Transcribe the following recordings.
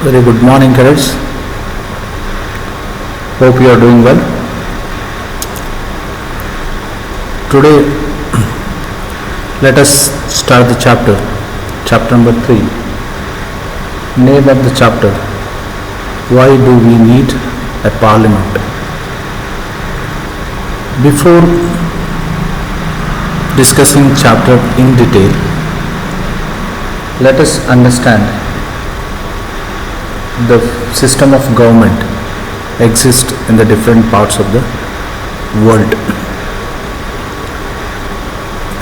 Very good morning, cadets. Hope you are doing well. Today, let us start the chapter number 3. Name of the chapter: Why do we need a parliament? Before discussing chapter in detail, let us understand the system of government exists in the different parts of the world.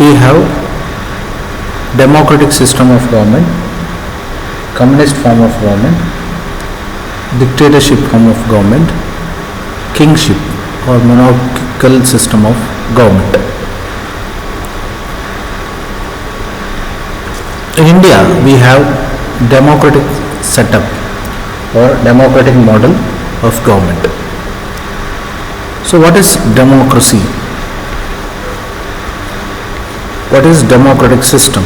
We have democratic system of government, communist form of government, dictatorship form of government, kingship or monarchical system of government. In India, we have democratic setup or democratic model of government. So what is democracy? What is democratic system?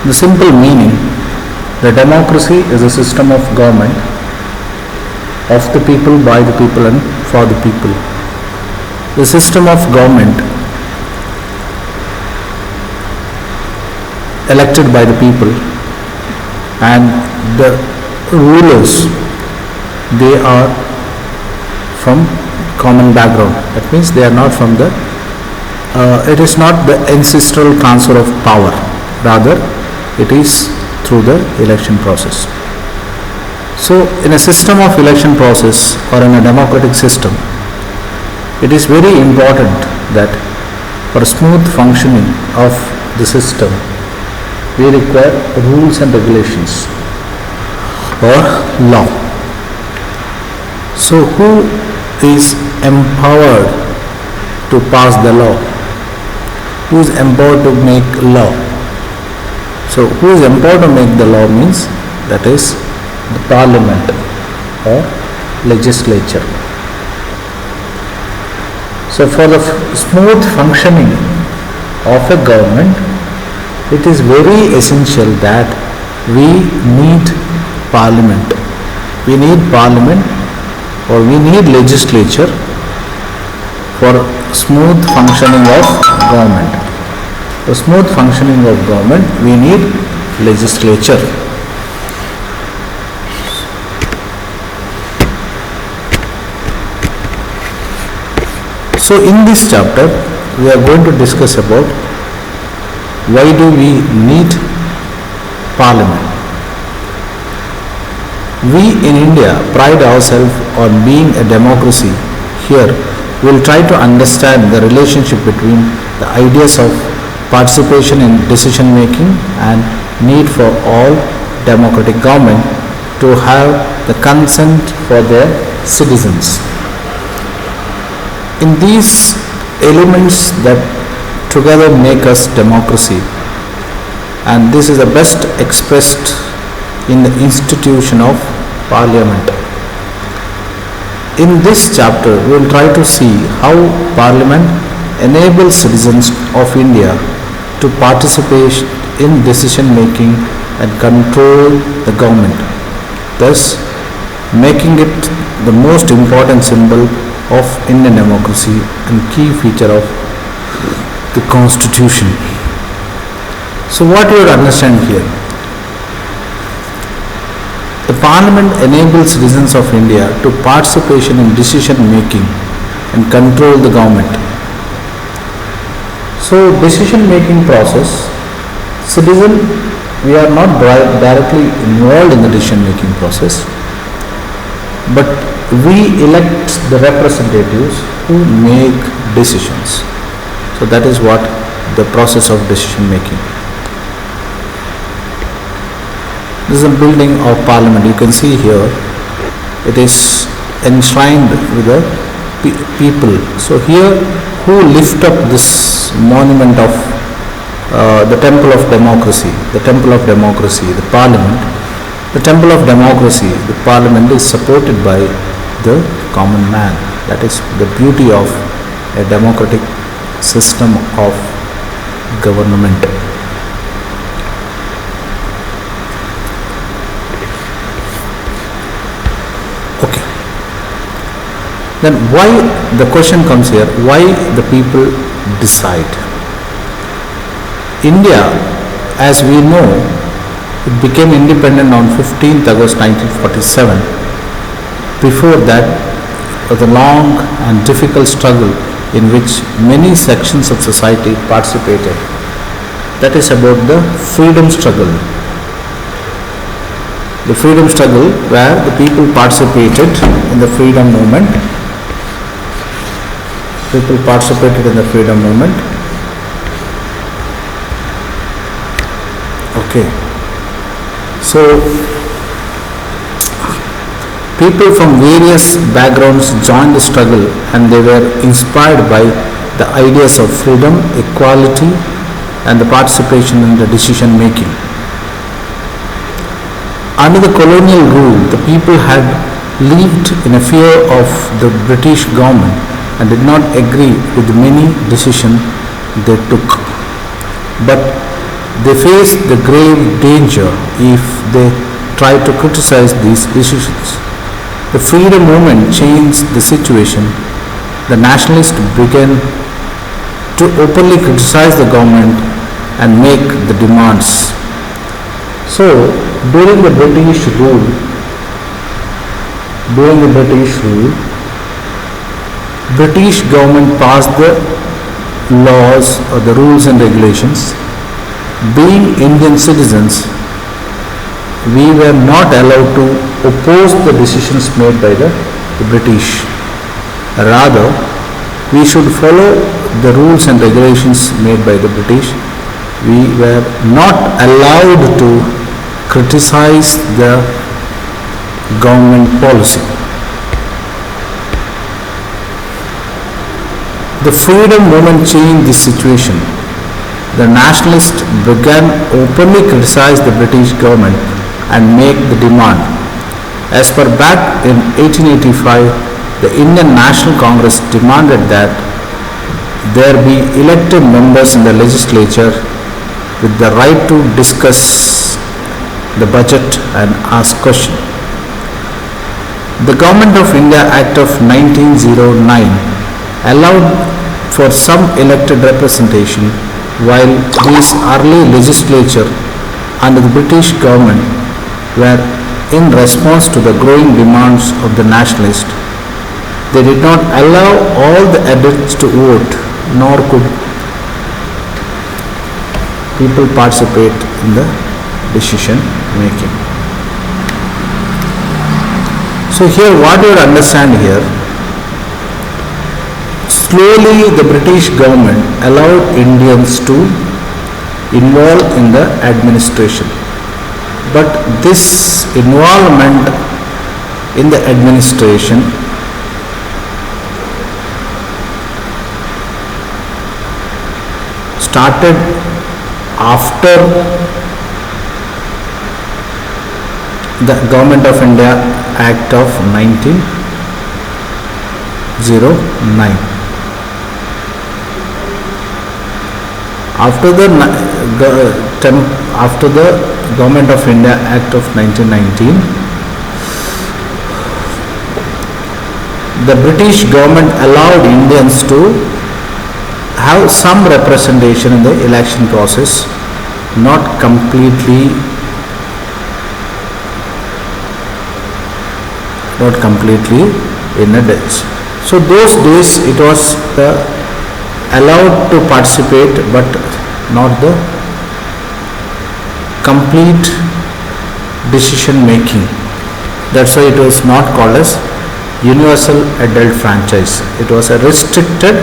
The simple meaning, the democracy is a system of government of the people, by the people and for the people. The system of government elected by the people, and the rulers, they are from common background. That means they are not from the it is not the ancestral transfer of power, rather it is through the election process. So in a system of election process or in a democratic system, it is very important that for smooth functioning of the system we require rules and regulations or law. So who is empowered to pass the law? Who is empowered to make law? So who is empowered to make the law means that is the parliament or legislature. So for the smooth functioning of a government, it is very essential that we need parliament. We need parliament or we need legislature for smooth functioning of government. For smooth functioning of government, we need legislature. So in this chapter, we are going to discuss about why do we need parliament. We in India pride ourselves on being a democracy. Here we will try to understand the relationship between the ideas of participation in decision making and need for all democratic government to have the consent for their citizens. In these elements that together make us democracy, and this is the best expressed in the institution of parliament. In this chapter, we will try to see how parliament enables citizens of India to participate in decision making and control the government, thus making it the most important symbol of Indian democracy and key feature of the constitution. So what you would understand here? The parliament enables citizens of India to participation in decision making and control the government. So decision making process, citizen, we are not directly involved in the decision making process, but we elect the representatives who make decisions. So that is what the process of decision making. This is a building of parliament. You can see here it is enshrined with the people. So here who lift up this monument of the temple of democracy, the parliament. The temple of democracy, the parliament is supported by the common man. That is the beauty of a democratic system of government. Then why, the question comes here, why the people decide? India, as we know, it became independent on 15th August 1947. Before that was a long and difficult struggle in which many sections of society participated. That is about the freedom struggle. The freedom struggle where the people participated in the freedom movement. People participated in the freedom movement. Okay. So, people from various backgrounds joined the struggle and they were inspired by the ideas of freedom, equality, and the participation in the decision making. Under the colonial rule, the people had lived in a fear of the British government and did not agree with many decisions they took. But they faced the grave danger if they tried to criticize these decisions. The freedom movement changed the situation. The nationalists began to openly criticize the government and make the demands. So, during the British rule, British government passed the laws or the rules and regulations. Being Indian citizens, we were not allowed to oppose the decisions made by the British. Rather, we should follow the rules and regulations made by the British. We were not allowed to criticize the government policy. The freedom movement changed this situation. The nationalists began openly criticize the British government and make the demand. As per back in 1885, the Indian National Congress demanded that there be elected members in the legislature with the right to discuss the budget and ask questions. The Government of India Act of 1909 allowed for some elected representation, while these early legislature under the British government were in response to the growing demands of the nationalists. They did not allow all the adults to vote, nor could people participate in the decision making. So here what you would understand here, slowly the British government allowed Indians to involve in the administration. But this involvement in the administration started after the Government of India Act of 1909. After the Government of India Act of 1919, the British government allowed Indians to have some representation in the election process, not completely in a days. So those days it was allowed to participate, but not the complete decision making. That's why it was not called as universal adult franchise. It was a restricted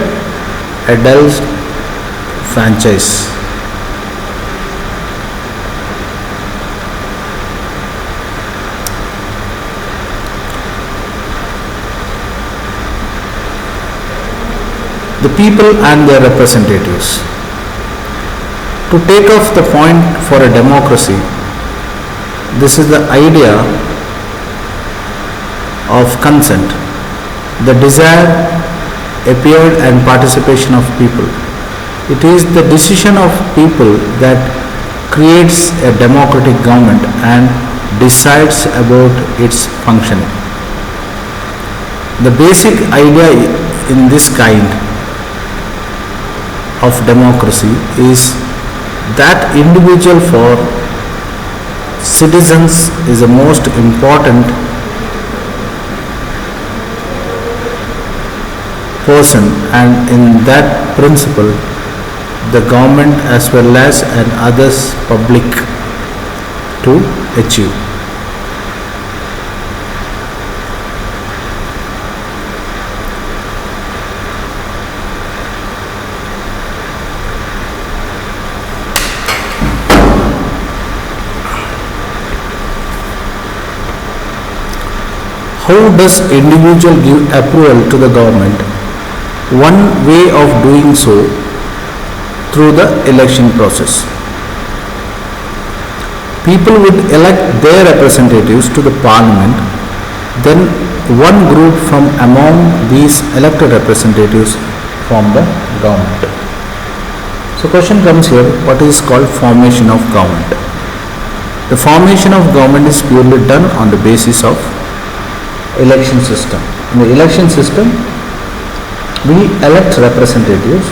adult franchise. The people and their representatives. To take off the point for a democracy, this is the idea of consent. The desire, appeared and participation of people. It is the decision of people that creates a democratic government and decides about its functioning. The basic idea in this kind of democracy is that individual for citizens is the most important person, and in that principle the government as well as and others public to achieve. How does individual give approval to the government? One way of doing so through the election process. People would elect their representatives to the parliament, then one group from among these elected representatives form the government. So question comes here, what is called formation of government? The formation of government is purely done on the basis of election system. In the election system, we elect representatives.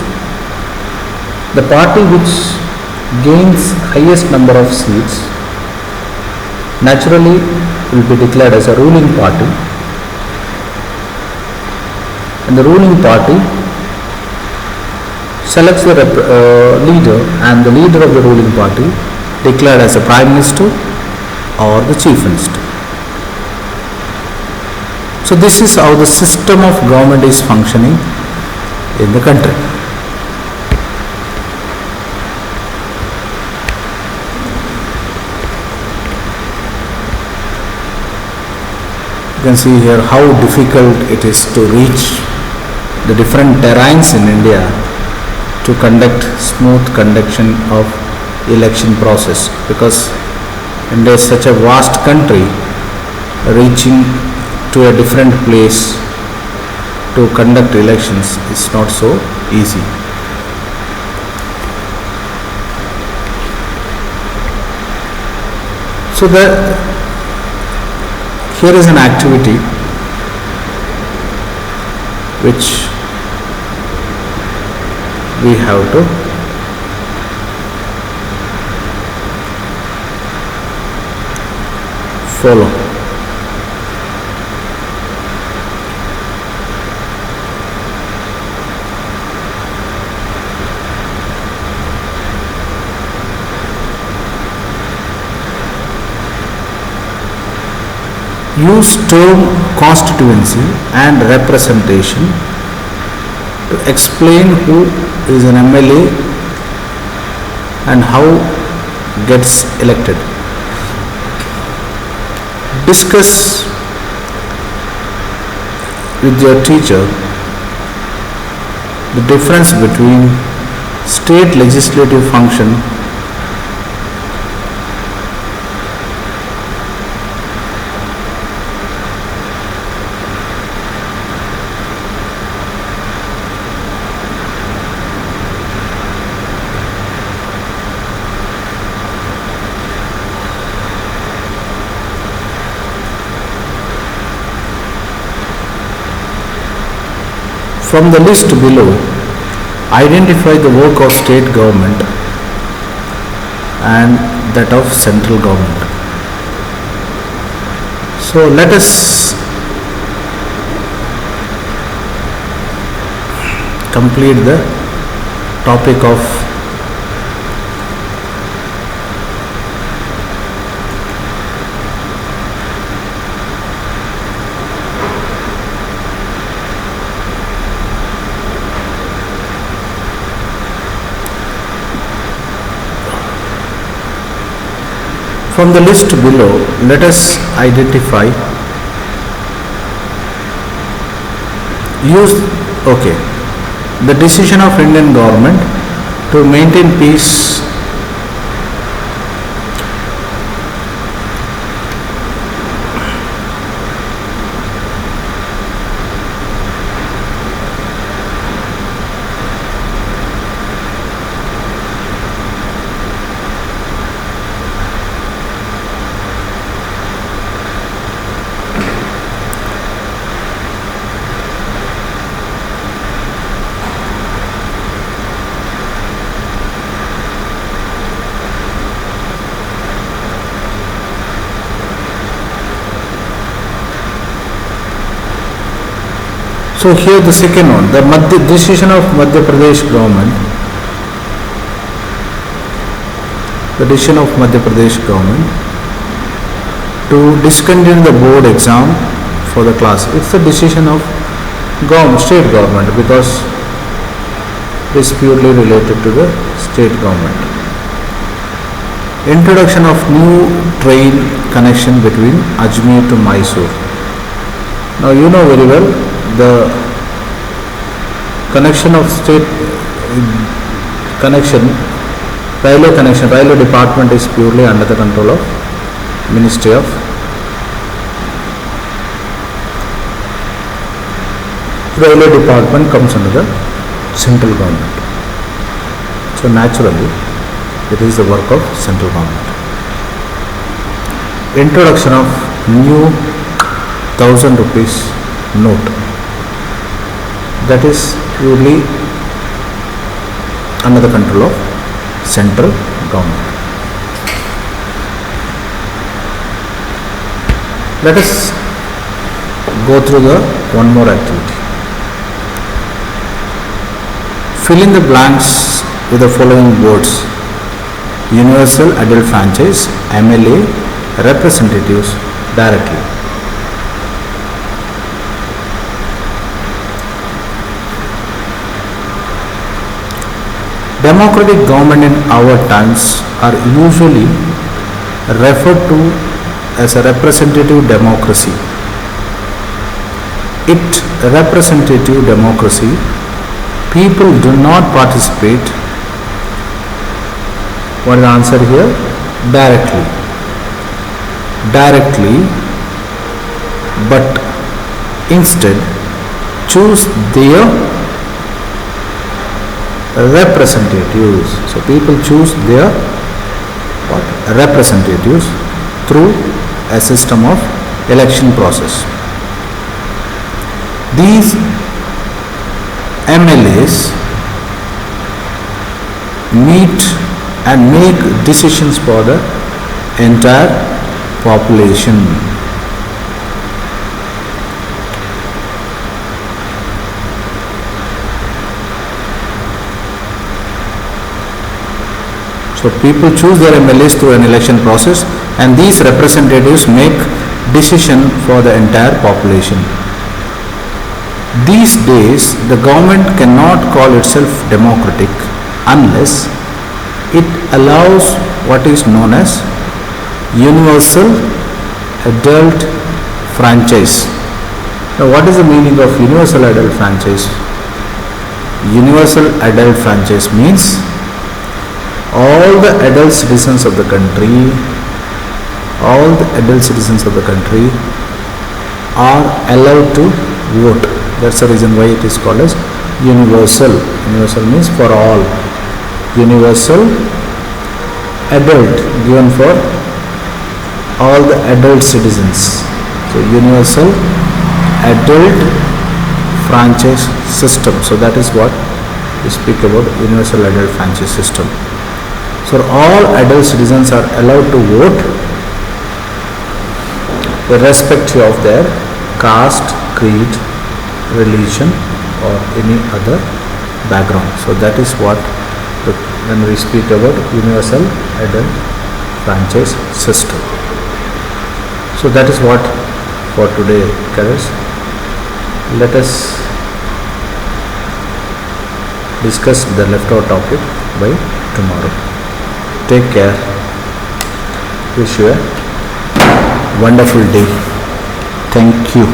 The party which gains highest number of seats naturally will be declared as a ruling party, and the ruling party selects the leader, and the leader of the ruling party declared as a prime minister or the chief minister. So this is how the system of government is functioning in the country. You can see here how difficult it is to reach the different terrains in India to conduct smooth conduction of election process, because India is such a vast country. Reaching to a different place to conduct elections is not so easy. So here is an activity which we have to follow. Use term constituency and representation to explain who is an MLA and how gets elected. Discuss with your teacher the difference between state legislative function from the list below. Identify the work of state government and that of central government. So let us complete the topic of from the list below. Let us identify the decision of Indian government to maintain peace So here the second one, the decision of Madhya Pradesh government, the decision of Madhya Pradesh government to discontinue the board exam for the class. It's the decision of government, state government, because it is purely related to the state government. Introduction of new train connection between Ajmer to Mysore. Now you know very well the connection of state connection, railway department is purely under the control of Ministry of Railway Department comes under the central government. So naturally it is the work of central government. Introduction of new 1000 rupees note, that is purely under the control of central government. Let us go through the one more activity. Fill in the blanks with the following words: universal adult franchise, MLA, representatives directly. Democratic government in our times are usually referred to as a representative democracy. It representative democracy, people do not participate. What is the answer here? Directly. Directly, but instead choose their representatives. So people choose their representatives through a system of election process. These MLAs meet and make decisions for the entire population. So people choose their MLAs through an election process, and these representatives make decision for the entire population. These days, the government cannot call itself democratic unless it allows what is known as universal adult franchise. Now, what is the meaning of universal adult franchise? Universal adult franchise means all the adult citizens of the country, are allowed to vote. That's the reason why it is called as universal. Universal means for all. Universal adult, given for all the adult citizens. So universal adult franchise system. So that is what we speak about, universal adult franchise system. So all adult citizens are allowed to vote irrespective of their caste, creed, religion or any other background. So that is what when we speak about universal adult franchise system. So that is what for today, cadets. Let us discuss the left out topic by tomorrow. Take care. Wish you a wonderful day. Thank you.